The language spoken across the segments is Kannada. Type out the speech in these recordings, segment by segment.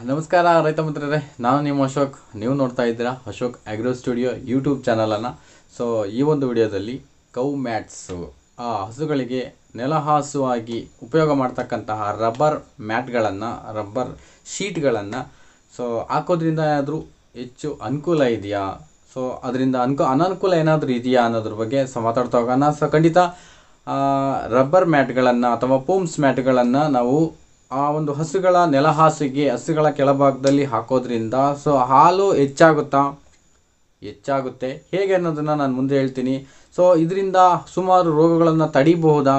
ನಮಸ್ಕಾರ ರೈತ ಮಿತ್ರರೇ, ನಾನು ನಿಮ್ಮ ಅಶೋಕ್. ನೀವು ನೋಡ್ತಾ ಇದ್ದೀರಾ ಅಶೋಕ್ ಆಗ್ರೋ ಸ್ಟುಡಿಯೋ ಯೂಟ್ಯೂಬ್ ಚಾನಲನ್ನು. ಸೊ ಈ ಒಂದು ವಿಡಿಯೋದಲ್ಲಿ ಕೌ ಮ್ಯಾಟ್ಸು, ಆ ಹಸುಗಳಿಗೆ ನೆಲಹಾಸುವಾಗಿ ಉಪಯೋಗ ಮಾಡ್ತಕ್ಕಂತಹ ರಬ್ಬರ್ ಮ್ಯಾಟ್ಗಳನ್ನು, ರಬ್ಬರ್ ಶೀಟ್ಗಳನ್ನು ಸೊ ಹಾಕೋದ್ರಿಂದ ಏನಾದರೂ ಹೆಚ್ಚು ಅನುಕೂಲ ಇದೆಯಾ, ಸೊ ಅದರಿಂದ ಅನನುಕೂಲ ಏನಾದರೂ ಇದೆಯಾ ಅನ್ನೋದ್ರ ಬಗ್ಗೆ ಮಾತಾಡ್ತಾ ಹೋಗೋಣ. ಸೊ ಖಂಡಿತ ರಬ್ಬರ್ ಮ್ಯಾಟ್ಗಳನ್ನು ಅಥವಾ ಪೂಮ್ಸ್ ಮ್ಯಾಟ್ಗಳನ್ನು ನಾವು ಆ ಒಂದು ಹಸುಗಳ ನೆಲಹಾಸಿಗೆ, ಹಸುಗಳ ಕೆಳಭಾಗದಲ್ಲಿ ಹಾಕೋದ್ರಿಂದ ಸೊ ಹಾಲು ಹೆಚ್ಚಾಗುತ್ತೆ ಹೇಗೆ ಅನ್ನೋದನ್ನು ನಾನು ಮುಂದೆ ಹೇಳ್ತೀನಿ. ಸೊ ಇದರಿಂದ ಸುಮಾರು ರೋಗಗಳನ್ನು ತಡಿಬಹುದಾ?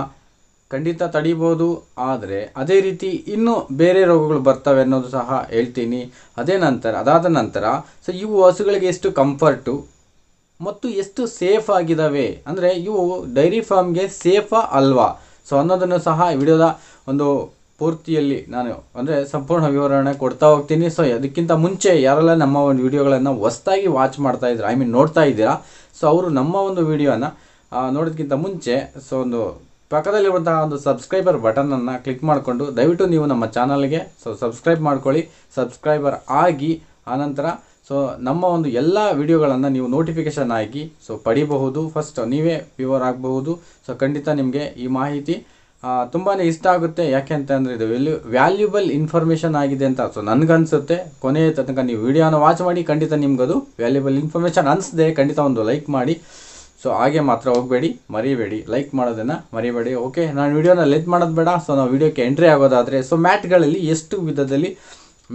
ಖಂಡಿತ ತಡಿಬೋದು. ಆದರೆ ಅದೇ ರೀತಿ ಇನ್ನೂ ಬೇರೆ ರೋಗಗಳು ಬರ್ತವೆ ಅನ್ನೋದು ಸಹ ಹೇಳ್ತೀನಿ. ಅದಾದ ನಂತರ ಸೊ ಇವು ಹಸುಗಳಿಗೆ ಎಷ್ಟು ಕಂಫರ್ಟು ಮತ್ತು ಎಷ್ಟು ಸೇಫ್ ಆಗಿದ್ದಾವೆ, ಅಂದರೆ ಇವು ಡೈರಿ ಫಾರ್ಮ್ಗೆ ಸೇಫಾ ಅಲ್ವಾ ಸೊ ಅನ್ನೋದನ್ನು ಸಹ ವಿಡಿಯೋದ ಒಂದು ಪೂರ್ತಿಯಲ್ಲಿ ನಾನು ಅಂದರೆ ಸಂಪೂರ್ಣ ವಿವರಣೆ ಕೊಡ್ತಾ ಹೋಗ್ತೀನಿ. ಸೊ ಅದಕ್ಕಿಂತ ಮುಂಚೆ ಯಾರೆಲ್ಲ ನಮ್ಮ ಒಂದು ವಿಡಿಯೋಗಳನ್ನು ಹೊಸದಾಗಿ ವಾಚ್ ಮಾಡ್ತಾ ಇದ್ದೀರಾ, ನೋಡ್ತಾ ಇದ್ದೀರಾ, ಸೊ ಅವರು ನಮ್ಮ ಒಂದು ವಿಡಿಯೋನ ನೋಡೋದಕ್ಕಿಂತ ಮುಂಚೆ ಸೊ ಒಂದು ಪಕ್ಕದಲ್ಲಿರುವಂತಹ ಒಂದು ಸಬ್ಸ್ಕ್ರೈಬರ್ ಬಟನನ್ನು ಕ್ಲಿಕ್ ಮಾಡಿಕೊಂಡು ದಯವಿಟ್ಟು ನೀವು ನಮ್ಮ ಚಾನಲ್ಗೆ ಸೊ ಸಬ್ಸ್ಕ್ರೈಬ್ ಮಾಡ್ಕೊಳ್ಳಿ. ಸಬ್ಸ್ಕ್ರೈಬರ್ ಆಗಿ ಆನಂತರ ಸೊ ನಮ್ಮ ಒಂದು ಎಲ್ಲ ವಿಡಿಯೋಗಳನ್ನು ನೀವು ನೋಟಿಫಿಕೇಷನ್ ಆಗಿ ಸೊ ಪಡಿಬಹುದು. ಫಸ್ಟ್ ನೀವೇ ವ್ಯೂವರ್ ಆಗಬಹುದು. ಸೊ ಖಂಡಿತ ನಿಮಗೆ ಈ ಮಾಹಿತಿ ತುಂಬಾ ಇಷ್ಟ ಆಗುತ್ತೆ. ಯಾಕೆ ಅಂತಂದರೆ ಇದು ವ್ಯಾಲ್ಯೂಬಲ್ ಇನ್ಫಾರ್ಮೇಷನ್ ಆಗಿದೆ ಅಂತ ಸೊ ನನಗನ್ಸುತ್ತೆ. ಕೊನೆಯ ತನಕ ನೀವು ವಿಡಿಯೋನ ವಾಚ್ ಮಾಡಿ, ಖಂಡಿತ ನಿಮ್ಗದು ವ್ಯಾಲ್ಯೂಬಲ್ ಇನ್ಫಾರ್ಮೇಷನ್ ಅನಿಸಿದೆ ಖಂಡಿತ ಒಂದು ಲೈಕ್ ಮಾಡಿ. ಸೊ ಹಾಗೆ ಮಾತ್ರ ಮರಿಬೇಡಿ, ಲೈಕ್ ಮಾಡೋದನ್ನು ಮರಿಬೇಡಿ. ಓಕೆ, ನಾನು ವಿಡಿಯೋನ ಲೆಂತ್ ಮಾಡೋದು ಬೇಡ. ಸೊ ನಾವು ವಿಡಿಯೋಕ್ಕೆ ಎಂಟ್ರಿ ಆಗೋದಾದರೆ ಸೊ ಮ್ಯಾಟ್ಗಳಲ್ಲಿ ಎಷ್ಟು ವಿಧದಲ್ಲಿ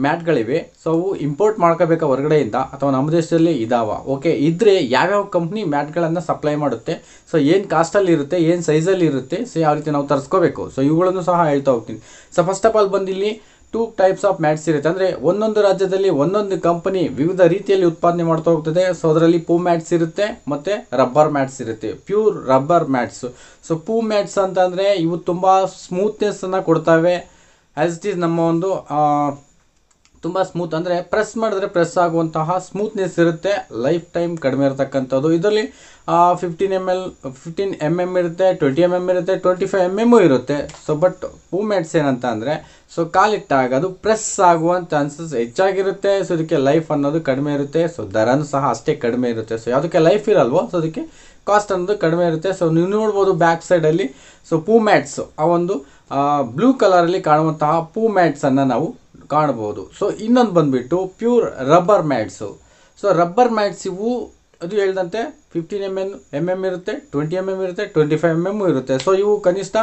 ಮ್ಯಾಟ್ಗಳಿವೆ, ಸೊ ಅವು ಇಂಪೋರ್ಟ್ ಮಾಡ್ಕೋಬೇಕಾ ಹೊರಗಡೆಯಿಂದ ಅಥವಾ ನಮ್ಮ ದೇಶದಲ್ಲಿ ಇದಾವ? ಓಕೆ, ಇದ್ದರೆ ಯಾವ್ಯಾವ ಕಂಪ್ನಿ ಮ್ಯಾಟ್ಗಳನ್ನು ಸಪ್ಲೈ ಮಾಡುತ್ತೆ, ಸೊ ಏನು ಕಾಸ್ಟಲ್ಲಿ ಇರುತ್ತೆ, ಏನು ಸೈಜಲ್ಲಿ ಇರುತ್ತೆ, ಸೊ ಯಾವ ರೀತಿ ನಾವು ತರಿಸ್ಕೋಬೇಕು, ಸೊ ಇವುಗಳನ್ನು ಸಹ ಹೇಳ್ತಾ ಹೋಗ್ತೀನಿ. ಸೊ ಫಸ್ಟ್ ಆಫ್ ಆಲ್ ಬಂದಿಲ್ಲಿ 2 ಟೈಪ್ಸ್ ಆಫ್ ಮ್ಯಾಟ್ಸ್ ಇರುತ್ತೆ. ಅಂದರೆ ಒಂದೊಂದು ರಾಜ್ಯದಲ್ಲಿ ಒಂದೊಂದು ಕಂಪನಿ ವಿವಿಧ ರೀತಿಯಲ್ಲಿ ಉತ್ಪಾದನೆ ಮಾಡ್ತಾ ಹೋಗ್ತದೆ. ಸೊ ಅದರಲ್ಲಿ ಪೂ ಮ್ಯಾಟ್ಸ್ ಇರುತ್ತೆ ಮತ್ತು ರಬ್ಬರ್ ಮ್ಯಾಟ್ಸ್ ಇರುತ್ತೆ, ಪ್ಯೂರ್ ರಬ್ಬರ್ ಮ್ಯಾಟ್ಸು. ಸೊ ಪೂ ಮ್ಯಾಟ್ಸ್ ಅಂತಂದರೆ ಇವು ತುಂಬ ಸ್ಮೂತ್ನೆಸ್ಸನ್ನು ಕೊಡ್ತವೆ. ಆ್ಯಸ್ ಇಟ್ ಈಸ್ ನಮ್ಮ ಒಂದು ತುಂಬ ಸ್ಮೂತ್, ಅಂದರೆ ಪ್ರೆಸ್ ಮಾಡಿದ್ರೆ ಪ್ರೆಸ್ ಆಗುವಂತಹ ಸ್ಮೂತ್ನೆಸ್ ಇರುತ್ತೆ. ಲೈಫ್ ಟೈಮ್ ಕಡಿಮೆ ಇರತಕ್ಕಂಥದ್ದು. ಇದರಲ್ಲಿ 15 mm ಇರುತ್ತೆ, 20 mm ಇರುತ್ತೆ, 25 mm ಇರುತ್ತೆ. ಸೊ ಬಟ್ ಪೂ ಮ್ಯಾಟ್ಸ್ ಏನಂತ ಅಂದರೆ ಸೊ ಕಾಲಿಟ್ಟಾಗ ಅದು ಪ್ರೆಸ್ ಆಗುವ ಚಾನ್ಸಸ್ ಹೆಚ್ಚಾಗಿರುತ್ತೆ. ಸೊ ಇದಕ್ಕೆ ಲೈಫ್ ಅನ್ನೋದು ಕಡಿಮೆ ಇರುತ್ತೆ. ಸೊ ದರನೂ ಸಹ ಅಷ್ಟೇ ಕಡಿಮೆ ಇರುತ್ತೆ. ಸೊ ಯಾವುದಕ್ಕೆ ಲೈಫ್ ಇರಲ್ವೋ ಸೊ ಅದಕ್ಕೆ ಕಾಸ್ಟ್ ಅನ್ನೋದು ಕಡಿಮೆ ಇರುತ್ತೆ. ಸೊ ನೀವು ನೋಡ್ಬೋದು ಬ್ಯಾಕ್ ಸೈಡಲ್ಲಿ ಸೊ ಪೂ ಮ್ಯಾಟ್ಸ್, ಆ ಒಂದು ಬ್ಲೂ ಕಲರಲ್ಲಿ ಕಾಣುವಂತಹ ಪೂ ಮ್ಯಾಟ್ಸನ್ನು ನಾವು ಕಾಣಬಹುದು. ಸೊ ಇನ್ನೊಂದು ಬಂದುಬಿಟ್ಟು pure rubber mats. So rubber mats ಇವು ಅದು ಹೇಳಿದಂತೆ 15 mm ಇರುತ್ತೆ, 20 mm ಇರುತ್ತೆ, 25 mm ಇರುತ್ತೆ. ಸೊ ಇವು ಕನಿಷ್ಠ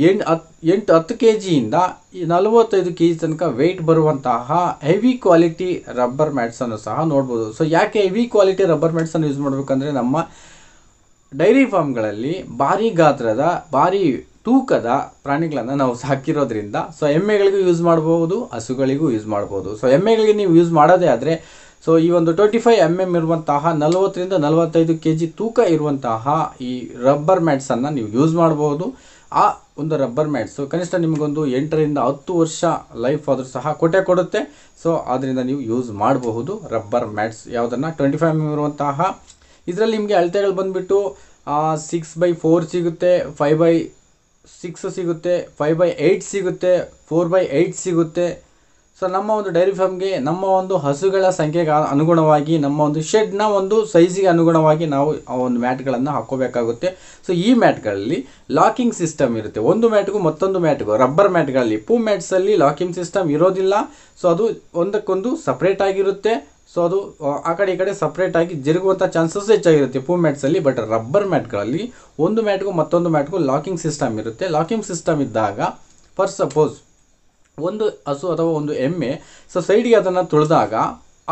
8-10 kg ಇಂದ 45 kg ತನಕ ವೆಯ್ಟ್ ಬರುವಂತಹ ಹೆವಿ ಕ್ವಾಲಿಟಿ ರಬ್ಬರ್ ಮ್ಯಾಟ್ಸನ್ನು ಸಹ ನೋಡ್ಬೋದು. ಸೊ ಯಾಕೆ ಹೆವಿ ಕ್ವಾಲಿಟಿ ರಬ್ಬರ್ ಮ್ಯಾಟ್ಸನ್ನು ಯೂಸ್ ಮಾಡಬೇಕಂದ್ರೆ ನಮ್ಮ ಡೈರಿ ಫಾರ್ಮ್ಗಳಲ್ಲಿ ಭಾರಿ ಗಾತ್ರದ, ಭಾರಿ ತೂಕದ ಪ್ರಾಣಿಗಳನ್ನು ನಾವು ಸಾಕಿರೋದ್ರಿಂದ ಸೊ ಎಮ್ಮೆಗಳಿಗೂ ಯೂಸ್ ಮಾಡ್ಬೋದು, ಹಸುಗಳಿಗೂ ಯೂಸ್ ಮಾಡ್ಬೋದು. ಸೊ ಎಮ್ಮೆಗಳಿಗೆ ನೀವು ಯೂಸ್ ಮಾಡೋದೇ ಆದರೆ ಸೊ ಈ ಒಂದು 25 mm ಇರುವಂತಹ 40ರಿಂದ 45 kg ತೂಕ ಇರುವಂತಹ ಈ ರಬ್ಬರ್ ಮ್ಯಾಟ್ಸನ್ನು ನೀವು ಯೂಸ್ ಮಾಡ್ಬೋದು. ಆ ಒಂದು ರಬ್ಬರ್ ಮ್ಯಾಟ್ಸು ಕನಿಷ್ಠ ನಿಮಗೊಂದು 8ರಿಂದ 10 ವರ್ಷ ಲೈಫ್ ಆದರೂ ಸಹ ಕೊಡುತ್ತೆ. ಸೊ ಅದರಿಂದ ನೀವು ಯೂಸ್ ಮಾಡಬಹುದು ರಬ್ಬರ್ ಮ್ಯಾಟ್ಸ್. ಯಾವುದನ್ನು 25 mm ಇರುವಂತಹ ಇದರಲ್ಲಿ ನಿಮಗೆ ಅಳತೆಗಳು ಬಂದುಬಿಟ್ಟು 6/4 ಸಿಗುತ್ತೆ, 5/6 ಸಿಗುತ್ತೆ, 5/8 ಸಿಗುತ್ತೆ, 4/8 ಸಿಗುತ್ತೆ. ಸೊ ನಮ್ಮ ಒಂದು ಡೈರಿ ಫಾರ್ಮ್ಗೆ, ನಮ್ಮ ಒಂದು ಹಸುಗಳ ಸಂಖ್ಯೆಗೆ ಅನುಗುಣವಾಗಿ, ನಮ್ಮ ಒಂದು ಶೆಡ್ನ ಒಂದು ಸೈಜಿಗೆ ಅನುಗುಣವಾಗಿ ನಾವು ಆ ಒಂದು ಮ್ಯಾಟ್ಗಳನ್ನು ಹಾಕ್ಕೋಬೇಕಾಗುತ್ತೆ. ಸೊ ಈ ಮ್ಯಾಟ್ಗಳಲ್ಲಿ ಲಾಕಿಂಗ್ ಸಿಸ್ಟಮ್ ಇರುತ್ತೆ. ಒಂದು ಮ್ಯಾಟ್ಗೂ ಮತ್ತೊಂದು ಮ್ಯಾಟ್ಗೂ, ರಬ್ಬರ್ ಮ್ಯಾಟ್ಗಳಲ್ಲಿ ಪೂ ಮ್ಯಾಟ್ಸಲ್ಲಿ ಲಾಕಿಂಗ್ ಸಿಸ್ಟಮ್ ಇರೋದಿಲ್ಲ. ಸೊ ಅದು ಒಂದಕ್ಕೊಂದು ಸಪ್ರೇಟ್ ಆಗಿರುತ್ತೆ. ಸೊ ಅದು ಆ ಕಡೆ ಈ ಕಡೆ ಸಪ್ರೇಟಾಗಿ ಜರುಗುವಂಥ ಚಾನ್ಸಸ್ ಹೆಚ್ಚಾಗಿರುತ್ತೆ ಪೂ ಮ್ಯಾಟ್ಸಲ್ಲಿ. ಬಟ್ ರಬ್ಬರ್ ಮ್ಯಾಟ್ಗಳಲ್ಲಿ ಒಂದು ಮ್ಯಾಟ್ಗೂ ಮತ್ತೊಂದು ಮ್ಯಾಟ್ಗೂ ಲಾಕಿಂಗ್ ಸಿಸ್ಟಮ್ ಇರುತ್ತೆ. ಲಾಕಿಂಗ್ ಸಿಸ್ಟಮ್ ಇದ್ದಾಗ ಫರ್ ಸಪೋಸ್ ಒಂದು ಹಸು ಅಥವಾ ಒಂದು ಎಮ್ಮೆ ಸೊ ಸೈಡಿಗೆ ಅದನ್ನು ತುಳಿದಾಗ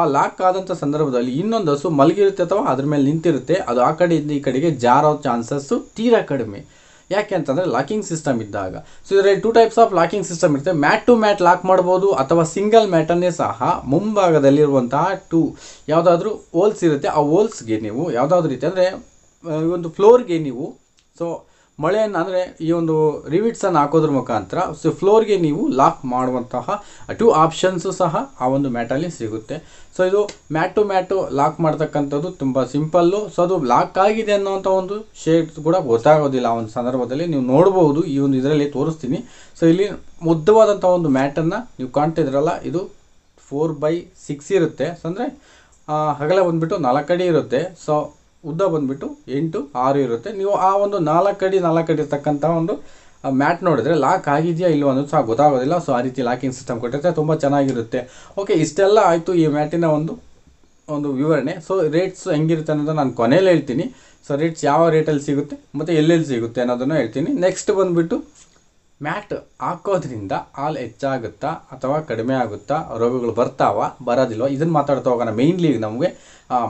ಆ ಲಾಕ್ ಆದಂಥ ಸಂದರ್ಭದಲ್ಲಿ ಇನ್ನೊಂದು ಹಸು ಮಲಗಿರುತ್ತೆ ಅಥವಾ ಅದ್ರ ಮೇಲೆ ನಿಂತಿರುತ್ತೆ. ಅದು ಆ ಕಡೆಯಿಂದ ಈ ಕಡೆಗೆ ಜಾರೋ ಚಾನ್ಸಸ್ಸು ತೀರಾ ಕಡಿಮೆ. ಯಾಕೆ ಅಂತಂದರೆ ಲಾಕಿಂಗ್ ಸಿಸ್ಟಮ್ ಇದ್ದಾಗ. ಸೊ ಇದರಲ್ಲಿ 2 ಟೈಪ್ಸ್ ಆಫ್ ಲಾಕಿಂಗ್ ಸಿಸ್ಟಮ್ ಇರುತ್ತೆ. ಮ್ಯಾಟ್ ಟು ಮ್ಯಾಟ್ ಲಾಕ್ ಮಾಡ್ಬೋದು, ಅಥವಾ ಸಿಂಗಲ್ ಮ್ಯಾಟನ್ನೇ ಸಹ ಮುಂಭಾಗದಲ್ಲಿರುವಂತಹ 2 ಯಾವುದಾದ್ರೂ ಹೋಲ್ಸ್ ಇರುತ್ತೆ. ಆ ಹೋಲ್ಸ್ಗೆ ನೀವು ಯಾವುದಾದ್ರೂ ರೀತಿ ಅಂದರೆ ಒಂದು ಫ್ಲೋರ್ಗೆ ನೀವು ಸೊ ಮಳೆಯನ್ನು, ಅಂದರೆ ಈ ಒಂದು ರಿವಿಟ್ಸನ್ನು ಹಾಕೋದ್ರ ಮುಖಾಂತರ ಸೊ ಫ್ಲೋರ್ಗೆ ನೀವು ಲಾಕ್ ಮಾಡುವಂತಹ 2 ಆಪ್ಷನ್ಸು ಸಹ ಆ ಒಂದು ಮ್ಯಾಟಲ್ಲಿ ಸಿಗುತ್ತೆ. ಸೊ ಇದು ಮ್ಯಾಟ್ ಟು ಮ್ಯಾಟು ಲಾಕ್ ಮಾಡ್ತಕ್ಕಂಥದ್ದು ತುಂಬ ಸಿಂಪಲ್ಲು. ಸೊ ಅದು ಲಾಕ್ ಆಗಿದೆ ಅನ್ನೋಂಥ ಒಂದು ಶೇಡ್ ಕೂಡ ಗೊತ್ತಾಗೋದಿಲ್ಲ ಆ ಒಂದು ಸಂದರ್ಭದಲ್ಲಿ. ನೀವು ನೋಡ್ಬೋದು, ಈ ಒಂದು ಇದರಲ್ಲಿ ತೋರಿಸ್ತೀನಿ. ಸೊ ಇಲ್ಲಿ ಉದ್ದವಾದಂಥ ಒಂದು ಮ್ಯಾಟನ್ನು ನೀವು ಕಾಣ್ತಿದ್ರಲ್ಲ, ಇದು 4/6 ಇರುತ್ತೆ. ಸೊ ಅಂದರೆ ಅಗಲ ಬಂದುಬಿಟ್ಟು 4 ಅಡಿ ಇರುತ್ತೆ. ಸೊ ಉದ್ದ ಬಂದುಬಿಟ್ಟು 8-6 ಇರುತ್ತೆ. ನೀವು ಆ ಒಂದು 4 ಅಡಿ ಇರ್ತಕ್ಕಂಥ ಒಂದು ಮ್ಯಾಟ್ ನೋಡಿದ್ರೆ ಲಾಕ್ ಆಗಿದೆಯಾ ಇಲ್ಲೋ ಅನ್ನೋದು ಸಹ ಗೊತ್ತಾಗೋದಿಲ್ಲ. ಸೊ ಆ ರೀತಿ ಲಾಕಿಂಗ್ ಸಿಸ್ಟಮ್ ಕೊಟ್ಟಿರುತ್ತೆ, ತುಂಬ ಚೆನ್ನಾಗಿರುತ್ತೆ. ಓಕೆ, ಇಷ್ಟೆಲ್ಲ ಆಯಿತು ಈ ಮ್ಯಾಟಿನ ಒಂದು ವಿವರಣೆ. ಸೊ ರೇಟ್ಸ್ ಹೆಂಗಿರುತ್ತೆ ಅನ್ನೋದನ್ನು ನಾನು ಕೊನೆಯಲ್ಲಿ ಹೇಳ್ತೀನಿ. ಸೊ ರೇಟ್ಸ್ ಯಾವ ರೇಟಲ್ಲಿ ಸಿಗುತ್ತೆ ಮತ್ತು ಎಲ್ಲೆಲ್ಲಿ ಸಿಗುತ್ತೆ ಅನ್ನೋದನ್ನು ಹೇಳ್ತೀನಿ. ನೆಕ್ಸ್ಟ್ ಬಂದುಬಿಟ್ಟು ಮ್ಯಾಟ್ ಹಾಕೋದ್ರಿಂದ ಹಾಲು ಹೆಚ್ಚಾಗುತ್ತಾ ಅಥವಾ ಕಡಿಮೆ ಆಗುತ್ತಾ, ರೋಗಗಳು ಬರೋದಿಲ್ವ, ಇದನ್ನು ಮಾತಾಡ್ತಾ ಹೋಗೋಣ. ಮೇಯ್ನ್ಲಿ ನಮಗೆ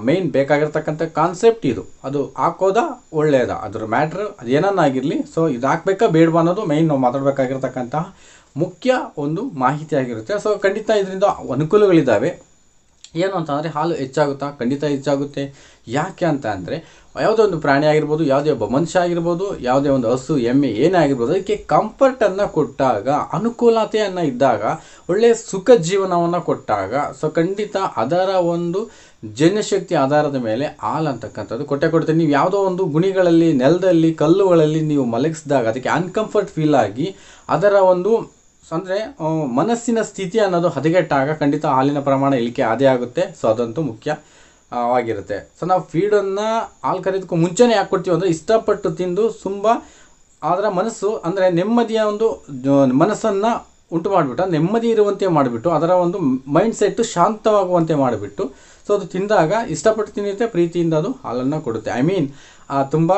ಮೇಯ್ನ್ ಬೇಕಾಗಿರ್ತಕ್ಕಂಥ ಕಾನ್ಸೆಪ್ಟ್ ಇದು. ಅದು ಹಾಕೋದಾ ಒಳ್ಳೆಯದಾ, ಅದ್ರ ಮ್ಯಾಟ್ರ್ ಅದು ಏನನ್ನಾಗಿರಲಿ. ಸೊ ಇದು ಹಾಕ್ಬೇಕಾ ಬೇಡವಾ ಅನ್ನೋದು ಮೇಯ್ನ್ ನಾವು ಮಾತಾಡಬೇಕಾಗಿರ್ತಕ್ಕಂತಹ ಮುಖ್ಯ ಒಂದು ಮಾಹಿತಿ ಆಗಿರುತ್ತೆ. ಸೊ ಖಂಡಿತ ಇದರಿಂದ ಅನುಕೂಲಗಳಿದ್ದಾವೆ. ಏನು ಅಂತಂದರೆ ಹಾಲು ಹೆಚ್ಚಾಗುತ್ತಾ? ಖಂಡಿತ ಹೆಚ್ಚಾಗುತ್ತೆ. ಯಾಕೆ ಅಂತ ಅಂದರೆ ಯಾವುದೇ ಒಂದು ಪ್ರಾಣಿ ಆಗಿರ್ಬೋದು, ಯಾವುದೇ ಒಬ್ಬ ಮನುಷ್ಯ ಆಗಿರ್ಬೋದು, ಯಾವುದೇ ಒಂದು ಹಸು ಎಮ್ಮೆ ಏನೇ ಆಗಿರ್ಬೋದು, ಅದಕ್ಕೆ ಕಂಫರ್ಟನ್ನು ಕೊಟ್ಟಾಗ, ಅನುಕೂಲತೆಯನ್ನು ಇದ್ದಾಗ, ಒಳ್ಳೆಯ ಸುಖ ಜೀವನವನ್ನು ಕೊಟ್ಟಾಗ, ಸೊ ಖಂಡಿತ ಅದರ ಒಂದು ಜನಶಕ್ತಿ ಆಧಾರದ ಮೇಲೆ ಹಾಲು ಅಂತಕ್ಕಂಥದ್ದು ಕೊಡ್ತೀನಿ. ನೀವು ಯಾವುದೋ ಒಂದು ಗುಣಿಗಳಲ್ಲಿ, ನೆಲದಲ್ಲಿ, ಕಲ್ಲುಗಳಲ್ಲಿ ನೀವು ಮಲಗಿಸಿದಾಗ ಅದಕ್ಕೆ ಅನ್ಕಂಫರ್ಟ್ ಫೀಲ್ ಆಗಿ ಅದರ ಒಂದು ಅಂದರೆ ಮನಸ್ಸಿನ ಸ್ಥಿತಿ ಅನ್ನೋದು ಹದಗೆಟ್ಟಾಗ ಖಂಡಿತ ಹಾಲಿನ ಪ್ರಮಾಣ ಇಳಿಕೆ ಆದೇ ಆಗುತ್ತೆ. ಸೊ ಅದಂತೂ ಮುಖ್ಯವಾಗಿರುತ್ತೆ. ಸೊ ನಾವು ಫೀಡನ್ನು ಹಾಲು ಕರೆಯೋದಕ್ಕೂ ಮುಂಚೆನೇ ಯಾಕೆ ಕೊಡ್ತೀವಿ ಅಂದರೆ ಇಷ್ಟಪಟ್ಟು ತಿಂದು ಅದರ ಮನಸ್ಸು ಅಂದರೆ ನೆಮ್ಮದಿಯ ಒಂದು ಮನಸ್ಸನ್ನು ಉಂಟು ಮಾಡಿಬಿಟ್ಟು, ನೆಮ್ಮದಿ ಇರುವಂತೆ ಮಾಡಿಬಿಟ್ಟು, ಅದರ ಒಂದು ಮೈಂಡ್ ಸೆಟ್ಟು ಶಾಂತವಾಗುವಂತೆ ಮಾಡಿಬಿಟ್ಟು, ಸೊ ಅದು ತಿಂದಾಗ ಇಷ್ಟಪಟ್ಟು ತಿನ್ನುತ್ತೆ, ಪ್ರೀತಿಯಿಂದ ಅದು ಹಾಲನ್ನು ಕೊಡುತ್ತೆ. ತುಂಬ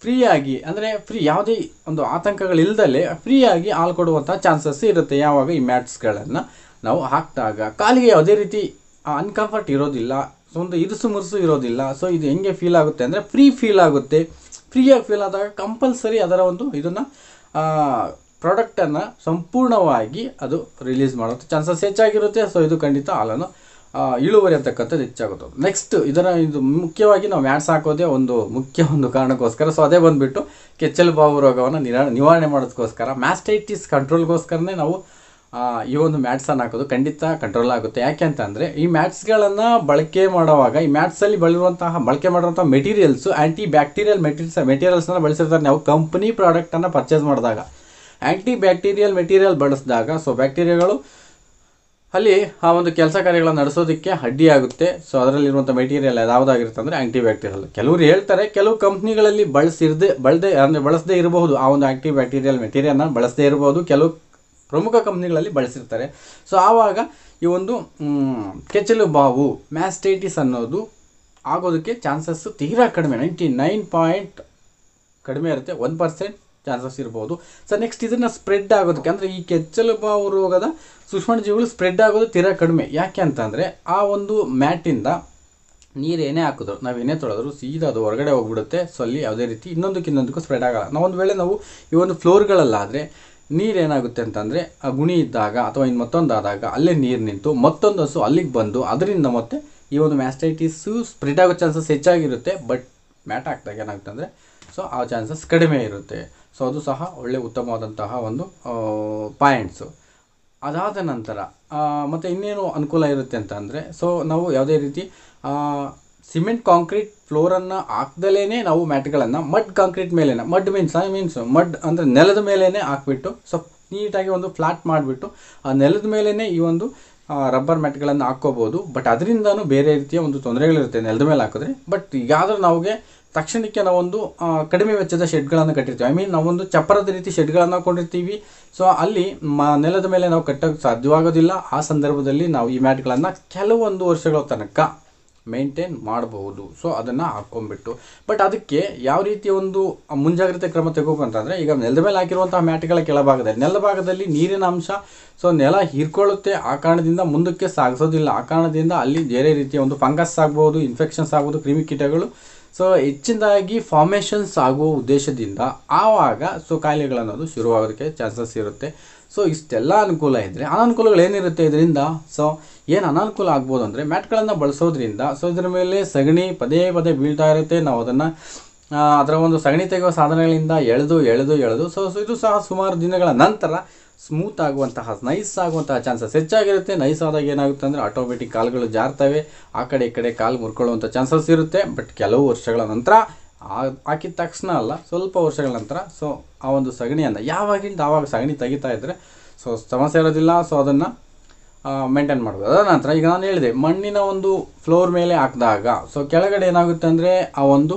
ಫ್ರೀಯಾಗಿ ಅಂದರೆ ಯಾವುದೇ ಒಂದು ಆತಂಕಗಳಿಲ್ಲದಲೇ ಫ್ರೀಯಾಗಿ ಹಾಲು ಕೊಡುವಂಥ ಚಾನ್ಸಸ್ ಇರುತ್ತೆ ಯಾವಾಗ ಈ ಮ್ಯಾಟ್ಸ್ಗಳನ್ನು ನಾವು ಹಾಕಿದಾಗ. ಕಾಲಿಗೆ ಯಾವುದೇ ರೀತಿ ಅನ್ಕಂಫರ್ಟ್ ಇರೋದಿಲ್ಲ, ಸೊ ಒಂದು ಇರುಸು ಮುರುಸು ಇರೋದಿಲ್ಲ. ಸೊ ಇದು ಹೆಂಗೆ ಫೀಲ್ ಆಗುತ್ತೆ ಅಂದರೆ ಫ್ರೀ ಫೀಲ್ ಆಗುತ್ತೆ. ಫ್ರೀಯಾಗಿ ಫೀಲ್ ಆದಾಗ ಕಂಪಲ್ಸರಿ ಅದರ ಒಂದು ಇದನ್ನು ಪ್ರಾಡಕ್ಟನ್ನು ಸಂಪೂರ್ಣವಾಗಿ ಅದು ರಿಲೀಸ್ ಮಾಡೋದು ಚಾನ್ಸಸ್ ಹೆಚ್ಚಾಗಿರುತ್ತೆ. ಸೊ ಇದು ಖಂಡಿತ ಹಾಲನ್ನು ಇಳುವರಿ ಅಂತಕ್ಕಂಥದ್ದು ಹೆಚ್ಚಾಗುತ್ತೆ. ನೆಕ್ಸ್ಟ್ ಇದು ಮುಖ್ಯವಾಗಿ ನಾವು ಮ್ಯಾಟ್ಸ್ ಹಾಕೋದೇ ಮುಖ್ಯ ಕಾರಣಕ್ಕೋಸ್ಕರ. ಸೊ ಅದೇ ಬಂದುಬಿಟ್ಟು ಕೆಚ್ಚಲು ಬಾವು ರೋಗವನ್ನು ನಿವಾರಣೆ ಮಾಡೋದಕ್ಕೋಸ್ಕರ, ಮ್ಯಾಸ್ಟೈಟಿಸ್ ಕಂಟ್ರೋಲ್ಗೋಸ್ಕರನೇ ನಾವು ಈ ಒಂದು ಮ್ಯಾಟ್ಸನ್ನು ಹಾಕೋದು. ಖಂಡಿತ ಕಂಟ್ರೋಲ್ ಆಗುತ್ತೆ. ಯಾಕೆ ಅಂತಂದರೆ ಈ ಮ್ಯಾಟ್ಸ್ಗಳನ್ನು ಬಳಕೆ ಮಾಡುವಾಗ ಈ ಮ್ಯಾಟ್ಸಲ್ಲಿ ಬಳಕೆ ಮಾಡಿರುವಂಥ ಮೆಟೀರಿಯಲ್ಸು ಆ್ಯಂಟಿ ಬ್ಯಾಕ್ಟೀರಿಯಲ್ ಮೆಟೀರಿಯಲ್ಸ್ನ ಬಳಸಿರ್ತಾರೆ. ನಾವು ಕಂಪ್ನಿ ಪ್ರಾಡಕ್ಟನ್ನು ಪರ್ಚೇಸ್ ಮಾಡಿದಾಗ ಆ್ಯಂಟಿ ಬ್ಯಾಕ್ಟೀರಿಯಲ್ ಮೆಟೀರಿಯಲ್ ಬಳಸಿದಾಗ ಸೊ ಬ್ಯಾಕ್ಟೀರಿಯಾಗಳು ಅಲ್ಲಿ ಆ ಒಂದು ಕೆಲಸ ಕಾರ್ಯಗಳನ್ನು ನಡೆಸೋದಕ್ಕೆ ಅಡ್ಡಿಯಾಗುತ್ತೆ. ಸೊ ಅದರಲ್ಲಿರುವಂಥ ಮೆಟೀರಿಯಲ್ ಯಾವುದಾಗಿರುತ್ತೆ ಅಂದರೆ ಆ್ಯಂಟಿ ಬ್ಯಾಕ್ಟೀರಿಯಲ್. ಕೆಲವರು ಹೇಳ್ತಾರೆ ಕೆಲವು ಕಂಪ್ನಿಗಳಲ್ಲಿ ಬಳಸದೇ ಇರಬಹುದು, ಆ ಒಂದು ಆ್ಯಂಟಿ ಬ್ಯಾಕ್ಟೀರಿಯಲ್ ಮೆಟೀರಿಯಲ್ನ ಬಳಸದೇ ಇರಬಹುದು, ಕೆಲವು ಪ್ರಮುಖ ಕಂಪ್ನಿಗಳಲ್ಲಿ ಬಳಸಿರ್ತಾರೆ. ಸೊ ಆವಾಗ ಈ ಒಂದು ಕೆಚ್ಚಲು ಬಾವು ಮ್ಯಾಸ್ಟೈಟಿಸ್ ಅನ್ನೋದು ಆಗೋದಕ್ಕೆ ಚಾನ್ಸಸ್ ತೀರಾ ಕಡಿಮೆ, 99 ಕಡಿಮೆ ಇರುತ್ತೆ, 1% ಚಾನ್ಸಸ್ ಇರ್ಬೋದು. ಸೊ ನೆಕ್ಸ್ಟ್ ಇದನ್ನು ಸ್ಪ್ರೆಡ್ ಆಗೋದಕ್ಕೆ ಅಂದರೆ ಈ ಕೆಚ್ಚಲು ಬಾವು ರೋಗದ ಸೂಕ್ಷ್ಮಾಣುಜೀವಿಗಳು ಸ್ಪ್ರೆಡ್ ಆಗೋದು ತೀರಾ ಕಡಿಮೆ. ಯಾಕೆ ಅಂತಂದರೆ ಆ ಒಂದು ಮ್ಯಾಟಿಂದ ನೀರೇನೇ ಹಾಕಿದ್ರು, ನಾವೇನೇ ತೊಳೆದ್ರು ಸೀದಾ ಅದು ಹೊರಗಡೆ ಹೋಗ್ಬಿಡುತ್ತೆ. ಸೊ ಅಲ್ಲಿ ಯಾವುದೇ ರೀತಿ ಇನ್ನೊಂದಕ್ಕೂ ಸ್ಪ್ರೆಡ್ ಆಗಲ್ಲ. ಒಂದು ವೇಳೆ ನಾವು ಈ ಒಂದು ಫ್ಲೋರ್ಗಳಲ್ಲಾದರೆ ನೀರೇನಾಗುತ್ತೆ ಅಂತಂದರೆ ಆ ಗುಣಿ ಇದ್ದಾಗ ಅಥವಾ ಇನ್ನು ಮತ್ತೊಂದಾದಾಗ ಅಲ್ಲೇ ನೀರು ನಿಂತು ಮತ್ತೊಂದು ಹಸು ಅಲ್ಲಿಗೆ ಬಂದು ಅದರಿಂದ ಮತ್ತೆ ಈ ಒಂದು ಮ್ಯಾಸ್ಟೈಟಿಸು ಸ್ಪ್ರೆಡ್ ಆಗೋ ಚಾನ್ಸಸ್ ಹೆಚ್ಚಾಗಿರುತ್ತೆ. ಬಟ್ ಮ್ಯಾಟ್ ಹಾಕಿದಾಗ ಏನಾಗುತ್ತೆ ಅಂದರೆ ಸೊ ಆ ಚಾನ್ಸಸ್ ಕಡಿಮೆ ಇರುತ್ತೆ. ಸೊ ಅದು ಸಹ ಒಳ್ಳೆ ಉತ್ತಮವಾದಂತಹ ಒಂದು ಪಾಯಿಂಟ್ಸು. ಅದಾದ ನಂತರ ಮತ್ತು ಇನ್ನೇನು ಅನುಕೂಲ ಇರುತ್ತೆ ಅಂತ ಅಂದರೆ ಸೊ ನಾವು ಯಾವುದೇ ರೀತಿ ಸಿಮೆಂಟ್ ಕಾಂಕ್ರೀಟ್ ಫ್ಲೋರನ್ನು ಹಾಕ್ದಲೇ ನಾವು ಮ್ಯಾಟ್ಗಳನ್ನು ಮಡ್ ಕಾಂಕ್ರೀಟ್ ಮೇಲೇ ಮಡ್ ಮೀನ್ಸ್ ಮಡ್ ಅಂದರೆ ನೆಲದ ಮೇಲೇ ಹಾಕ್ಬಿಟ್ಟು ಸೊ ನೀಟಾಗಿ ಒಂದು ಫ್ಲಾಟ್ ಮಾಡಿಬಿಟ್ಟು ಆ ನೆಲದ ಮೇಲೇ ಈ ಒಂದು ರಬ್ಬರ್ ಮ್ಯಾಟ್ಗಳನ್ನು ಹಾಕ್ಕೋಬೋದು. ಬಟ್ ಅದರಿಂದನೂ ಬೇರೆ ರೀತಿಯ ಒಂದು ತೊಂದರೆಗಳಿರುತ್ತೆ ನೆಲದ ಮೇಲೆ ಹಾಕಿದ್ರೆ. ಬಟ್ ಈಗಾದರೂ ನಮಗೆ ತಕ್ಷಣಕ್ಕೆ ನಾವೊಂದು ಕಡಿಮೆ ವೆಚ್ಚದ ಶೆಡ್ಗಳನ್ನು ಕಟ್ಟಿರ್ತೀವಿ. ನಾವೊಂದು ಚಪ್ಪರದ ರೀತಿ ಶೆಡ್ಗಳನ್ನು ಹಾಕ್ಕೊಂಡಿರ್ತೀವಿ. ಸೊ ಅಲ್ಲಿ ನೆಲದ ಮೇಲೆ ನಾವು ಕಟ್ಟೋಕ್ಕೆ ಸಾಧ್ಯವಾಗೋದಿಲ್ಲ. ಆ ಸಂದರ್ಭದಲ್ಲಿ ನಾವು ಈ ಮ್ಯಾಟ್ಗಳನ್ನು ಕೆಲವೊಂದು ವರ್ಷಗಳ ತನಕ ಮೇಂಟೈನ್ ಮಾಡಬಹುದು. ಸೊ ಅದನ್ನು ಹಾಕ್ಕೊಂಡ್ಬಿಟ್ಟು ಬಟ್ ಅದಕ್ಕೆ ಯಾವ ರೀತಿಯ ಒಂದು ಮುಂಜಾಗ್ರತೆ ಕ್ರಮ ತೆಗೋಬೇಕಂತಂದರೆ ಈಗ ನೆಲದ ಮೇಲೆ ಹಾಕಿರುವಂತಹ ಮ್ಯಾಟ್ಗಳ ನೆಲಭಾಗದಲ್ಲಿ ನೀರಿನ ಅಂಶ ಸೊ ನೆಲ ಹೀರ್ಕೊಳ್ಳುತ್ತೆ. ಆ ಕಾರಣದಿಂದ ಮುಂದಕ್ಕೆ ಸಾಗಿಸೋದಿಲ್ಲ. ಆ ಕಾರಣದಿಂದ ಅಲ್ಲಿ ಬೇರೆ ರೀತಿಯ ಒಂದು ಫಂಗಸ್ ಆಗ್ಬೋದು, ಇನ್ಫೆಕ್ಷನ್ಸ್ ಆಗ್ಬೋದು, ಕ್ರಿಮಿಕೀಟಗಳು ಸೊ ಹೆಚ್ಚಿನದಾಗಿ ಫಾರ್ಮೇಷನ್ಸ್ ಆಗುವ ಉದ್ದೇಶದಿಂದ ಆವಾಗ ಸೊ ಕಾಯಿಲೆಗಳನ್ನೋದು ಶುರುವಾಗೋದಕ್ಕೆ ಚಾನ್ಸಸ್ ಇರುತ್ತೆ. ಸೊ ಇಷ್ಟೆಲ್ಲ ಅನುಕೂಲ ಇದ್ದರೆ ಅನಾನುಕೂಲಗಳು ಏನಿರುತ್ತೆ ಇದರಿಂದ? ಸೊ ಏನು ಅನಾನುಕೂಲ ಆಗ್ಬೋದು ಅಂದರೆ ಮ್ಯಾಟ್ಗಳನ್ನು ಬಳಸೋದ್ರಿಂದ ಸೊ ಇದರ ಮೇಲೆ ಸಗಣಿ ಪದೇ ಬೀಳ್ತಾ ಇರುತ್ತೆ. ನಾವು ಅದನ್ನು ಅದರ ಒಂದು ಸಗಣಿ ತೆಗೆಯುವ ಸಾಧನಗಳಿಂದ ಎಳೆದು ಸೊ ಇದು ಸಹ ಸುಮಾರು ದಿನಗಳ ನಂತರ ಸ್ಮೂತ್ ಆಗುವಂತಹ ನೈಸ್ ಆಗುವಂತಹ ಚಾನ್ಸಸ್ ಹೆಚ್ಚಾಗಿರುತ್ತೆ. ನೈಸ್ ಆದಾಗ ಏನಾಗುತ್ತೆ ಅಂದರೆ ಆಟೋಮೆಟಿಕ್ ಕಾಲುಗಳು ಜಾರ್ತವೆ, ಆ ಕಡೆ ಈ ಕಡೆ ಕಾಲು ಮುರ್ಕೊಳ್ಳುವಂಥ ಚಾನ್ಸಸ್ ಇರುತ್ತೆ. ಬಟ್ ಕೆಲವು ವರ್ಷಗಳ ನಂತರ ಹಾಕಿದ ತಕ್ಷಣ ಅಲ್ಲ, ಸ್ವಲ್ಪ ವರ್ಷಗಳ ನಂತರ ಸೊ ಆ ಒಂದು ಸಗಣಿಯನ್ನು ಯಾವಾಗಿಂದ ಆವಾಗ ಸಗಣಿ ತೆಗಿತಾ ಇದ್ದರೆ ಸೊ ಸಮಸ್ಯೆ ಇರೋದಿಲ್ಲ. ಸೊ ಅದನ್ನು ಮೇಂಟೈನ್ ಮಾಡ್ಬೋದು. ಅದರ ನಂತರ ಈಗ ನಾನು ಹೇಳಿದೆ ಮಣ್ಣಿನ ಒಂದು ಫ್ಲೋರ್ ಮೇಲೆ ಹಾಕಿದಾಗ ಸೊ ಕೆಳಗಡೆ ಏನಾಗುತ್ತೆ ಅಂದರೆ ಆ ಒಂದು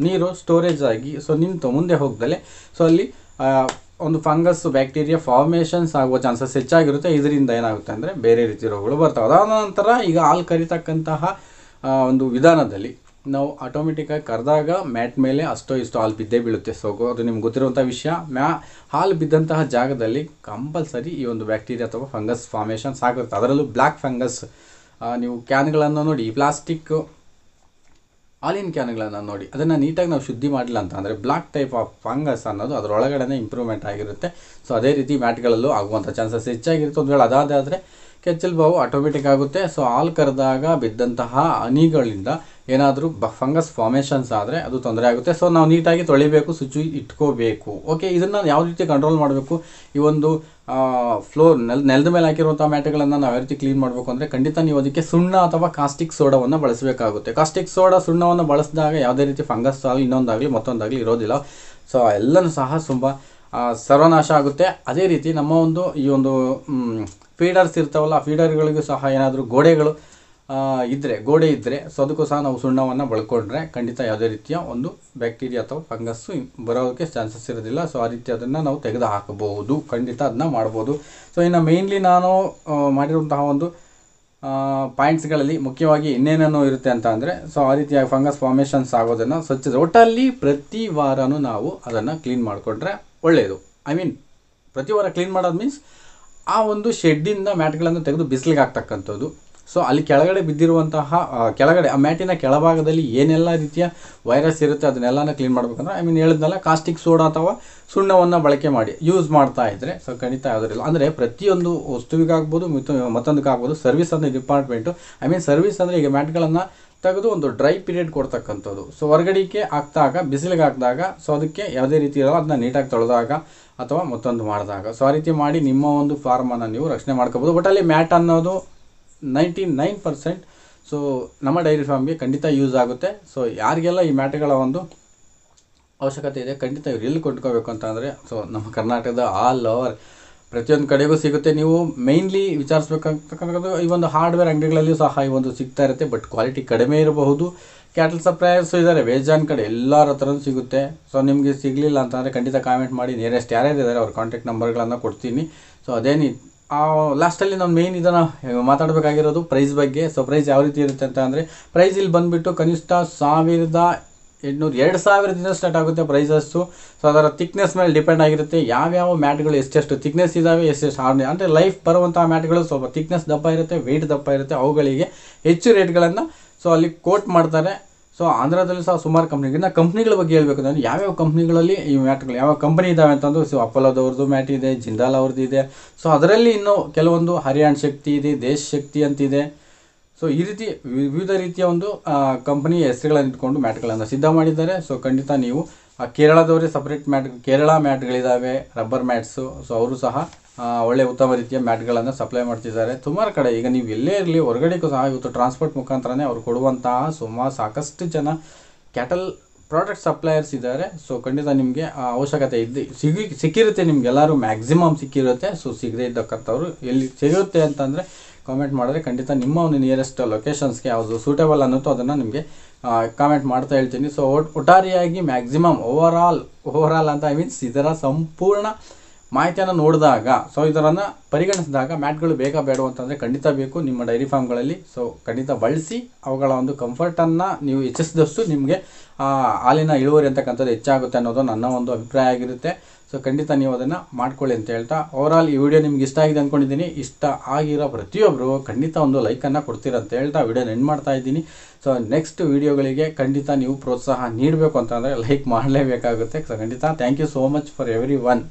ನೀರು ಸ್ಟೋರೇಜ್ ಆಗಿ ಸೊ ನಿಂತು ಮುಂದೆ ಹೋಗ್ದಲೆ ಸೊ ಅಲ್ಲಿ ಒಂದು ಫಂಗಸ್ ಬ್ಯಾಕ್ಟೀರಿಯಾ ಫಾರ್ಮೇಷನ್ಸ್ ಆಗುವ ಚಾನ್ಸಸ್ ಹೆಚ್ಚಾಗಿರುತ್ತೆ. ಇದರಿಂದ ಏನಾಗುತ್ತೆ ಅಂದರೆ ಬೇರೆ ರೀತಿ ರೋಗಗಳು ಬರ್ತವೆ. ಅದಾದ ನಂತರ ಈಗ ಹಾಲು ಕರಿತಕ್ಕಂತಹ ಒಂದು ವಿಧಾನದಲ್ಲಿ ನಾವು ಆಟೋಮೆಟಿಕ್ಕಾಗಿ ಕರೆದಾಗ ಮ್ಯಾಟ್ ಮೇಲೆ ಅಷ್ಟೋ ಇಷ್ಟೋ ಹಾಲು ಬಿದ್ದೇ ಬೀಳುತ್ತೆ. ಸೊ ಅದು ನಿಮ್ಗೆ ಗೊತ್ತಿರುವಂಥ ವಿಷಯ. ಹಾಲು ಬಿದ್ದಂತಹ ಜಾಗದಲ್ಲಿ ಕಂಪಲ್ಸರಿ ಈ ಒಂದು ಬ್ಯಾಕ್ಟೀರಿಯಾ ಅಥವಾ ಫಂಗಸ್ ಫಾರ್ಮೇಷನ್ಸ್ ಆಗುತ್ತೆ. ಅದರಲ್ಲೂ ಬ್ಲ್ಯಾಕ್ ಫಂಗಸ್. ನೀವು ಕ್ಯಾನ್ಗಳನ್ನು ನೋಡಿ, ಪ್ಲಾಸ್ಟಿಕ್ ಹಾಲಿನ ಕ್ಯಾನ್ಗಳನ್ನು ನೋಡಿ, ಅದನ್ನು ನೀಟಾಗಿ ನಾವು ಶುದ್ಧಿ ಮಾಡಿಲ್ಲ ಅಂತ ಅಂದರೆ ಬ್ಲ್ಯಾಕ್ ಟೈಪ್ ಆಫ್ ಫಂಗಸ್ ಅನ್ನೋದು ಅದರೊಳಗಡೆ ಇಂಪ್ರೂವ್ಮೆಂಟ್ ಆಗಿರುತ್ತೆ. ಸೊ ಅದೇ ರೀತಿ ಮ್ಯಾಟ್ಗಳಲ್ಲೂ ಆಗುವಂಥ ಚಾನ್ಸಸ್ ಹೆಚ್ಚಾಗಿರುತ್ತೆ. ಒಂದು ವೇಳೆ ಅದಾದರೆ ಕೆಚ್ಚಲು ಬಾವು ಆಟೋಮೆಟಿಕ್ ಆಗುತ್ತೆ. ಸೊ ಹಾಲು ಕರೆದಾಗ ಬಿದ್ದಂತಹ ಹನಿಗಳಿಂದ ಏನಾದರೂ ಫಂಗಸ್ ಫಾರ್ಮೇಷನ್ಸ್ ಆದರೆ ಅದು ತೊಂದರೆ ಆಗುತ್ತೆ. ಸೊ ನಾವು ನೀಟಾಗಿ ತೊಳಿಬೇಕು, ಶುಚಿ ಇಟ್ಕೋಬೇಕು. ಓಕೆ, ಇದನ್ನು ಯಾವ ರೀತಿ ಕಂಟ್ರೋಲ್ ಮಾಡಬೇಕು? ಈ ಒಂದು ಫ್ಲೋರ್ ನೆಲದ ಮೇಲೆ ಹಾಕಿರುವಂಥ ಮ್ಯಾಟ್ಗಳನ್ನು ನಾವು ಯಾವ ರೀತಿ ಕ್ಲೀನ್ ಮಾಡಬೇಕು ಅಂದರೆ ಖಂಡಿತ ನೀವು ಅದಕ್ಕೆ ಸುಣ್ಣ ಅಥವಾ ಕಾಸ್ಟಿಕ್ ಸೋಡಾವನ್ನು ಬಳಸಬೇಕಾಗುತ್ತೆ. ಕಾಸ್ಟಿಕ್ ಸೋಡಾ ಸುಣ್ಣವನ್ನು ಬಳಸಿದಾಗ ಯಾವುದೇ ರೀತಿ ಫಂಗಸ್ ಆಗಲಿ ಇನ್ನೊಂದಾಗಲಿ ಮತ್ತೊಂದಾಗಲಿ ಇರೋದಿಲ್ಲ. ಸೊ ಎಲ್ಲನೂ ಸಹ ತುಂಬ ಸರ್ವನಾಶ ಆಗುತ್ತೆ. ಅದೇ ರೀತಿ ನಮ್ಮ ಈ ಒಂದು ಫೀಡರ್ಸ್ ಇರ್ತಾವಲ್ಲ, ಆ ಫೀಡರ್ಗಳಿಗೂ ಸಹ ಏನಾದರೂ ಗೋಡೆ ಇದ್ದರೆ ಸೊ ಅದಕ್ಕೂ ಸಹ ನಾವು ಸುಣ್ಣವನ್ನು ಬಳಕೊಂಡ್ರೆ ಖಂಡಿತ ಯಾವುದೇ ರೀತಿಯ ಒಂದು ಬ್ಯಾಕ್ಟೀರಿಯಾ ಅಥವಾ ಫಂಗಸ್ಸು ಬರೋದಕ್ಕೆ ಚಾನ್ಸಸ್ ಇರೋದಿಲ್ಲ. ಸೊ ಆ ರೀತಿ ಅದನ್ನು ನಾವು ತೆಗೆದು ಹಾಕಬಹುದು, ಖಂಡಿತ ಅದನ್ನ ಮಾಡ್ಬೋದು. ಸೊ ಇನ್ನು ಮೇಯ್ನ್ಲಿ ನಾನು ಮಾಡಿರುವಂತಹ ಒಂದು ಪಾಯಿಂಟ್ಸ್ಗಳಲ್ಲಿ ಮುಖ್ಯವಾಗಿ ಇನ್ನೇನೇನೋ ಇರುತ್ತೆ ಅಂತ ಅಂದರೆ ಸೊ ಆ ರೀತಿಯಾಗಿ ಫಂಗಸ್ ಫಾರ್ಮೇಷನ್ಸ್ ಆಗೋದನ್ನು ಒಟ್ಟಲ್ಲಿ ಪ್ರತಿ ವಾರನೂ ನಾವು ಅದನ್ನು ಕ್ಲೀನ್ ಮಾಡಿಕೊಂಡ್ರೆ ಒಳ್ಳೆಯದು. ಪ್ರತಿ ವಾರ ಕ್ಲೀನ್ ಮಾಡೋದು ಮೀನ್ಸ್ ಆ ಒಂದು ಶೆಡ್ಡಿಂದ ಮ್ಯಾಟ್ಗಳನ್ನು ತೆಗೆದು ಬಿಸಿಲಿಗೆ ಹಾಕ್ತಕ್ಕಂಥದ್ದು. ಸೊ ಅಲ್ಲಿ ಕೆಳಗಡೆ ಬಿದ್ದಿರುವಂತಹ ಕೆಳಗಡೆ ಆ ಮ್ಯಾಟಿನ ಕೆಳಭಾಗದಲ್ಲಿ ಏನೆಲ್ಲ ರೀತಿಯ ವೈರಸ್ ಇರುತ್ತೆ ಅದನ್ನೆಲ್ಲನ ಕ್ಲೀನ್ ಮಾಡಬೇಕಂದ್ರೆ ಹೇಳಿದ್ನಲ್ಲ, ಕಾಸ್ಟಿಕ್ ಸೋಡಾ ಅಥವಾ ಸುಣ್ಣವನ್ನು ಬಳಕೆ ಮಾಡಿ ಯೂಸ್ ಮಾಡ್ತಾ ಇದ್ದರೆ ಸೊ ಖಂಡಿತ ಯಾವುದಿಲ್ಲ. ಅಂದರೆ ಪ್ರತಿಯೊಂದು ವಸ್ತುವಿಗಾಗ್ಬೋದು ಮತ್ತೊಂದಕ್ಕಾಗ್ಬೋದು ಸರ್ವಿಸ್ ಅಂದರೆ ಡಿಪಾರ್ಟ್ಮೆಂಟು ಸರ್ವಿಸ್ ಅಂದರೆ ಈಗ ಮ್ಯಾಟ್ಗಳನ್ನು ತೆಗೆದು ಒಂದು ಡ್ರೈ ಪೀರಿಯಡ್ ಕೊಡ್ತಕ್ಕಂಥದ್ದು. ಸೊ ಹೊರಗಡೆಗೆ ಹಾಕಿದಾಗ ಬಿಸಿಲಿಗೆ ಹಾಕಿದಾಗ ಸೊ ಅದಕ್ಕೆ ಯಾವುದೇ ರೀತಿ ಇರೋಲ್ಲ, ಅದನ್ನ ನೀಟಾಗಿ ತೊಳೆದಾಗ ಅಥವಾ ಮತ್ತೊಂದು ಮಾಡಿದಾಗ ಸೊ ಆ ರೀತಿ ಮಾಡಿ ನಿಮ್ಮ ಒಂದು ಫಾರ್ಮನ್ನು ನೀವು ರಕ್ಷಣೆ ಮಾಡ್ಕೋಬೋದು. ಬಟ್ ಅಲ್ಲಿ ಮ್ಯಾಟ್ ಅನ್ನೋದು 99% ಸೊ ನಮ್ಮ ಡೈರಿ ಫಾರ್ಮ್ಗೆ ಖಂಡಿತ ಯೂಸ್ ಆಗುತ್ತೆ. ಸೊ ಯಾರಿಗೆಲ್ಲ ಈ ಮ್ಯಾಟ್ಗಳ ಒಂದು ಅವಶ್ಯಕತೆ ಇದೆ ಖಂಡಿತ ಇವ್ರು ಎಲ್ಲಿ ಕೊಂಡ್ಕೋಬೇಕು ಅಂತ ಅಂದರೆ ಸೊ ನಮ್ಮ ಕರ್ನಾಟಕದ ಆಲ್ ಓವರ್ ಪ್ರತಿಯೊಂದು ಕಡೆಗೂ ಸಿಗುತ್ತೆ. ನೀವು ಮೇಯ್ನ್ಲಿ ವಿಚಾರಿಸ್ಬೇಕಂತಕ್ಕಂಥದ್ದು ಈ ಒಂದು ಹಾರ್ಡ್ವೇರ್ ಅಂಗಡಿಗಳಲ್ಲಿಯೂ ಸಹ ಈ ಒಂದು ಸಿಗ್ತಾ ಇರುತ್ತೆ, ಬಟ್ ಕ್ವಾಲಿಟಿ ಕಡಿಮೆ ಇರಬಹುದು. ಕ್ಯಾಟಲ್ ಸಪ್ಲೈಯರ್ಸು ಇದ್ದಾರೆ, ಬೇಜಾನ್ ಕಡೆ ಎಲ್ಲರ ಹತ್ರನೂ ಸಿಗುತ್ತೆ. ಸೊ ನಿಮಗೆ ಸಿಗಲಿಲ್ಲ ಅಂತಂದರೆ ಖಂಡಿತ ಕಾಮೆಂಟ್ ಮಾಡಿ, ನಿಯರೆಸ್ಟ್ ಯಾರ್ಯಾರು ಇದ್ದಾರೆ ಅವ್ರ ಕಾಂಟ್ಯಾಕ್ಟ್ ನಂಬರ್ಗಳನ್ನು ಕೊಡ್ತೀನಿ. ಸೊ ಅದೇನು ಲಾಸ್ಟಲ್ಲಿ ನಾನು ಮೇಯ್ನ್ ಇದನ್ನು ಮಾತಾಡಬೇಕಾಗಿರೋದು ಪ್ರೈಸ್ ಬಗ್ಗೆ. ಸೊ ಪ್ರೈಸ್ ಯಾವ ರೀತಿ ಇರುತ್ತೆ ಅಂತ ಅಂದರೆ ಪ್ರೈಸ್ ಇಲ್ಲಿ ಬಂದುಬಿಟ್ಟು ಕನಿಷ್ಠ 1,800-2,000ದಿಂದ ಸ್ಟಾರ್ಟ್ ಆಗುತ್ತೆ ಪ್ರೈಸಸ್ಸು. ಸೊ ಅದರ ಥಿಕ್ನೆಸ್ ಮೇಲೆ ಡಿಪೆಂಡ್ ಆಗಿರುತ್ತೆ. ಯಾವ್ಯಾವ ಮ್ಯಾಟ್ಗಳು ಎಷ್ಟೆಷ್ಟು ಥಿಕ್ನೆಸ್ ಇದ್ದಾವೆ, ಎಷ್ಟೆಷ್ಟು ಹಾರ್ಡ್ ಅಂದರೆ ಲೈಫ್ ಬರುವಂಥ ಮ್ಯಾಟ್ಗಳು ಸ್ವಲ್ಪ ಥಿಕ್ನೆಸ್ ದಪ್ಪ ಇರುತ್ತೆ, ವೆಯ್ಟ್ ದಪ್ಪ ಇರುತ್ತೆ, ಅವುಗಳಿಗೆ ಹೆಚ್ಚು ರೇಟ್ಗಳನ್ನು ಸೊ ಅಲ್ಲಿ ಕೋಟ್ ಮಾಡ್ತಾರೆ. ಸೊ ಆಂಧ್ರದಲ್ಲಿ ಸಹ ಸುಮಾರು ಕಂಪ್ನಿಗಳ ಬಗ್ಗೆ ಹೇಳಬೇಕು ಅಂದರೆ ಯಾವ್ಯಾವ ಕಂಪ್ನಿಗಳಲ್ಲಿ ಈ ಮ್ಯಾಟ್ಗಳು ಯಾವ ಕಂಪ್ನಿ ಇದ್ದಾವೆ ಅಂತಂದು ಸೊ ಅಪೋಲೋದವ್ರದ್ದು ಮ್ಯಾಟ್ ಇದೆ, ಜಿಂದಾಲ್ ಅವ್ರದ್ದು ಇದೆ. ಸೊ ಅದರಲ್ಲಿ ಇನ್ನೂ ಕೆಲವೊಂದು ಹರಿಯಾಣ ಶಕ್ತಿ ಇದೆ, ದೇಶ್ ಶಕ್ತಿ ಅಂತಿದೆ. ಸೊ ಈ ರೀತಿ ವಿವಿಧ ರೀತಿಯ ಒಂದು ಕಂಪನಿಯ ಹೆಸರುಗಳನ್ನು ಇಟ್ಕೊಂಡು ಮ್ಯಾಟ್ಗಳನ್ನು ಸಿದ್ಧ ಮಾಡಿದ್ದಾರೆ. ಸೊ ಖಂಡಿತ ನೀವು ಕೇರಳದವರೇ ಸಪ್ರೇಟ್ ಕೇರಳ ಮ್ಯಾಟ್ಗಳಿದ್ದಾವೆ, ರಬ್ಬರ್ ಮ್ಯಾಟ್ಸು. ಸೊ ಅವರು ಸಹ ಒಳ್ಳೆ ಉತ್ತಮ ರೀತಿಯ ಮ್ಯಾಟ್ಗಳನ್ನು ಸಪ್ಲೈ ಮಾಡ್ತಿದ್ದಾರೆ ಸುಮಾರು ಕಡೆ. ಈಗ ನೀವು ಎಲ್ಲೇ ಇರಲಿ ಹೊರಗಡೆಗೂ ಸಹ ಇವತ್ತು ಟ್ರಾನ್ಸ್ಪೋರ್ಟ್ ಮುಖಾಂತರನೇ ಅವರು ಕೊಡುವಂತಹ ಸಾಕಷ್ಟು ಜನ ಕ್ಯಾಟಲ್ ಪ್ರಾಡಕ್ಟ್ ಸಪ್ಲೈಯರ್ಸ್ ಇದ್ದಾರೆ. ಸೊ ಖಂಡಿತ ನಿಮಗೆ ಅವಶ್ಯಕತೆ ಸಿಕ್ಕಿರುತ್ತೆ, ನಿಮ್ಗೆಲ್ಲರೂ ಮ್ಯಾಕ್ಸಿಮಮ್ ಸಿಕ್ಕಿರುತ್ತೆ. ಸೊ ಸಿಗದೇ ಇದ್ದಕ್ಕಂಥವ್ರು ಎಲ್ಲಿ ಸಿಗುತ್ತೆ ಅಂತಂದರೆ ಕಾಮೆಂಟ್ ಮಾಡಿದ್ರೆ ಖಂಡಿತ ನಿಮ್ಮ ಒಂದು ನಿಯರೆಸ್ಟ್ ಲೊಕೇಶನ್ಸ್ಗೆ ಯಾವುದು ಸೂಟೇಬಲ್ ಅನ್ನುತ್ತೋ ಅದನ್ನು ನಿಮಗೆ ಕಾಮೆಂಟ್ ಮಾಡ್ತಾ ಹೇಳ್ತೀನಿ. ಸೊ ಒಟ್ಟಾರೆಯಾಗಿ ಮ್ಯಾಕ್ಸಿಮಮ್ ಓವರಾಲ್ ಅಂತ ಇದರ ಸಂಪೂರ್ಣ ಮಾಹಿತಿಯನ್ನು ನೋಡಿದಾಗ ಸೊ ಇದನ್ನು ಪರಿಗಣಿಸಿದಾಗ ಮ್ಯಾಟ್ಗಳು ಬೇಡವು ಅಂತಂದರೆ ಖಂಡಿತ ಬೇಕು ನಿಮ್ಮ ಡೈರಿ ಫಾರ್ಮ್ಗಳಲ್ಲಿ. ಸೊ ಖಂಡಿತ ಬಳಸಿ ಅವುಗಳ ಒಂದು ಕಂಫರ್ಟನ್ನು ನೀವು ಹೆಚ್ಚಿಸಿದಷ್ಟು ನಿಮಗೆ ಹಾಲಿನ ಇಳುವರಿ ಅಂತಕ್ಕಂಥದ್ದು ಹೆಚ್ಚಾಗುತ್ತೆ ಅನ್ನೋದು ನನ್ನ ಒಂದು ಅಭಿಪ್ರಾಯ ಆಗಿರುತ್ತೆ. ಸೊ ಖಂಡಿತ ನೀವು ಅದನ್ನು ಮಾಡ್ಕೊಳ್ಳಿ ಅಂತ ಹೇಳ್ತಾ ಓವರಾಲ್ ಈ ವಿಡಿಯೋ ನಿಮ್ಗೆ ಇಷ್ಟ ಆಗಿದೆ ಅಂದ್ಕೊಂಡಿದ್ದೀನಿ. ಇಷ್ಟ ಆಗಿರೋ ಪ್ರತಿಯೊಬ್ಬರು ಖಂಡಿತ ಒಂದು ಲೈಕನ್ನು ಕೊಡ್ತೀರ ಅಂತ ಹೇಳ್ತಾ ವಿಡಿಯೋನ ಎಂಡ್ ಮಾಡ್ತಾ ಇದ್ದೀನಿ. ಸೊ ನೆಕ್ಸ್ಟ್ ವಿಡಿಯೋಗಳಿಗೆ ಖಂಡಿತ ನೀವು ಪ್ರೋತ್ಸಾಹ ನೀಡಬೇಕು ಅಂತಂದರೆ ಲೈಕ್ ಮಾಡಲೇಬೇಕಾಗುತ್ತೆ. ಸೊ ಖಂಡಿತ thank you so much for every one.